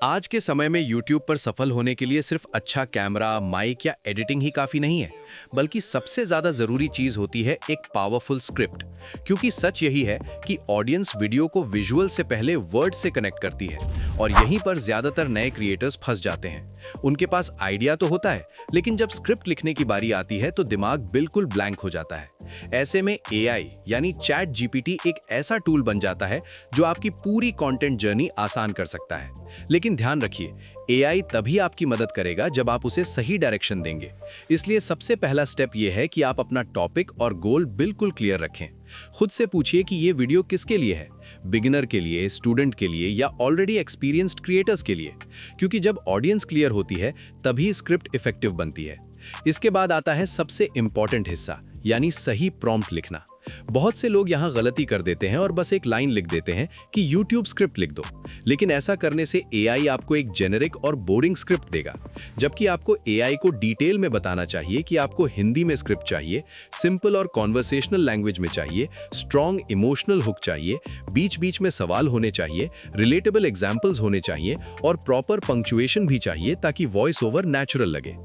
आज के समय में YouTube पर सफल होने के लिए सिर्फ अच्छा कैमरा, माइक या एडिटिंग ही काफी नहीं है, बल्कि सबसे ज्यादा जरूरी चीज होती है एक पावरफुल स्क्रिप्ट। क्योंकि सच यही है कि ऑडियंस वीडियो को विजुअल से पहले वर्ड से कनेक्ट करती है और यहीं पर ज्यादातर नए क्रिएटर्स फंस जाते हैं। उनके पास आइडिया तो होता है, लेकिन जब स्क्रिप्ट लिखने की बारी आती है तो दिमाग बिल्कुल ब्लैंक हो जाता है। ऐसे में AI यानी चैट जीपीटी एक ऐसा टूल बन जाता है जो आपकी पूरी कंटेंट जर्नी आसान कर सकता है। लेकिन ध्यान रखिए, AI तभी आपकी मदद करेगा जब आप उसे सही डायरेक्शन देंगे। इसलिए सबसे पहला स्टेप यह है कि आप अपना टॉपिक और गोल बिल्कुल क्लियर रखें। खुद से पूछिए कि ये वीडियो किसके लिए है, बिगिनर के लिए, स्टूडेंट के लिए या ऑलरेडी एक्सपीरियंस्ड क्रिएटर्स के लिए। क्योंकि जब ऑडियंस क्लियर होती है तभी स्क्रिप्ट इफेक्टिव बनती है। इसके बाद आता है सबसे इंपॉर्टेंट हिस्सा, यानी सही प्रॉम्प्ट लिखना। बहुत से लोग यहाँ गलती कर देते हैं और बस एक लाइन लिख देते हैं कि YouTube स्क्रिप्ट लिख दो। लेकिन ऐसा करने से AI आपको एक जेनेरिक और बोरिंग स्क्रिप्ट देगा, जबकि आपको AI को डिटेल में बताना चाहिए कि आपको हिंदी में स्क्रिप्ट चाहिए, सिंपल और कॉन्वर्सेशनल लैंग्वेज में चाहिए, स्ट्रॉन्ग इमोशनल हुक चाहिए, बीच बीच में सवाल होने चाहिए, रिलेटेबल एग्जाम्पल्स होने चाहिए और प्रॉपर पंक्चुएशन भी चाहिए ताकि वॉइस ओवर नेचुरल लगे।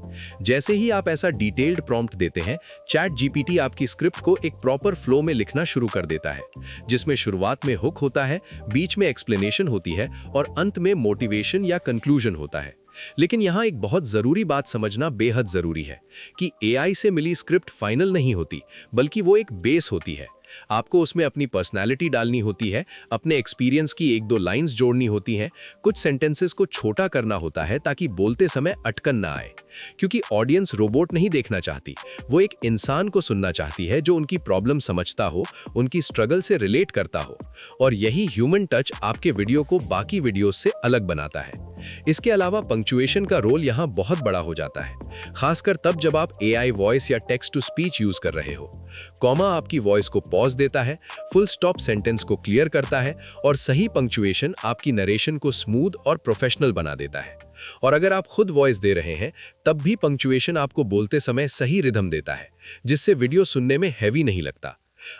जैसे ही आप ऐसा डिटेल्ड प्रॉम्प्ट देते हैं, चैट जीपीटी आपकी स्क्रिप्ट को एक प्रॉपर फ्लो में लिखना शुरू कर देता है, जिसमें शुरुआत में हुक होता है, बीच में एक्सप्लेनेशन होती है और अंत में मोटिवेशन या कंक्लूजन होता है। लेकिन यहाँ एक बहुत जरूरी बात समझना बेहद जरूरी है कि AI से मिली स्क्रिप्ट फाइनल नहीं होती, बल्कि वो एक बेस होती है। आपको उसमें अपनी पर्सनैलिटी डालनी होती है, अपने एक्सपीरियंस की एक दो लाइंस जोड़नी होती हैं, कुछ सेंटेंसेस को छोटा करना होता है ताकि बोलते समय अटकन ना आए। क्योंकि ऑडियंस रोबोट नहीं देखना चाहती, वो एक इंसान को सुनना चाहती है जो उनकी प्रॉब्लम समझता हो, उनकी स्ट्रगल से रिलेट करता हो। और यही ह्यूमन टच आपके वीडियो को बाकी वीडियोस से अलग बनाता है। इसके अलावा पंक्चुएशन का रोल यहाँ बहुत बड़ा हो जाता है, खासकर तब जब आप AI वॉइस या टेक्स्ट टू स्पीच यूज कर रहे हो। कॉमा आपकी वॉइस को पॉज देता है, फुल स्टॉप सेंटेंस को क्लियर करता है और सही पंक्चुएशन आपकी नरेशन को स्मूथ और प्रोफेशनल बना देता है। और अगर आप खुद वॉइस दे रहे हैं, तब भी पंक्चुएशन आपको बोलते समय सही रिदम देता है, जिससे वीडियो सुनने में हैवी नहीं लगता।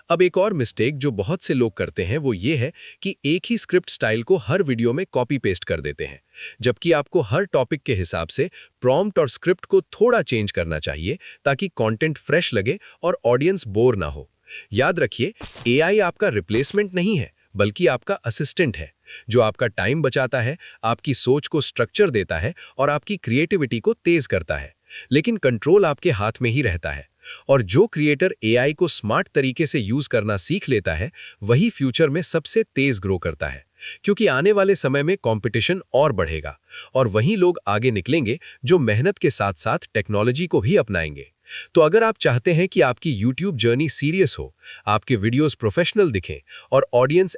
अब एक और मिस्टेक जो बहुत से लोग करते हैं वो ये है कि एक ही स्क्रिप्ट स्टाइल को हर वीडियो में कॉपी पेस्ट कर देते हैं, जबकि आपको हर टॉपिक के हिसाब से प्रॉम्प्ट और स्क्रिप्ट को थोड़ा चेंज करना चाहिए ताकि कंटेंट फ्रेश लगे और ऑडियंस बोर ना हो। याद रखिए, AI आपका रिप्लेसमेंट नहीं है, बल्कि आपका असिस्टेंट है, जो आपका टाइम बचाता है, आपकी सोच को स्ट्रक्चर देता है और आपकी क्रिएटिविटी को तेज करता है। लेकिन कंट्रोल आपके हाथ में ही रहता है। और जो क्रिएटर AI को स्मार्ट तरीके से यूज करना सीख लेता है, वही फ्यूचर में सबसे तेज ग्रो करता है। क्योंकि आने वाले समय में कंपटीशन और बढ़ेगा और वही लोग आगे निकलेंगे जो मेहनत के साथ साथ टेक्नोलॉजी को भी अपनाएंगे। तो अगर आप चाहते हैं कि आपकी YouTube जर्नी सीरियस हो, आपके वीडियोस प्रोफेशनल दिखें और ऑडियंस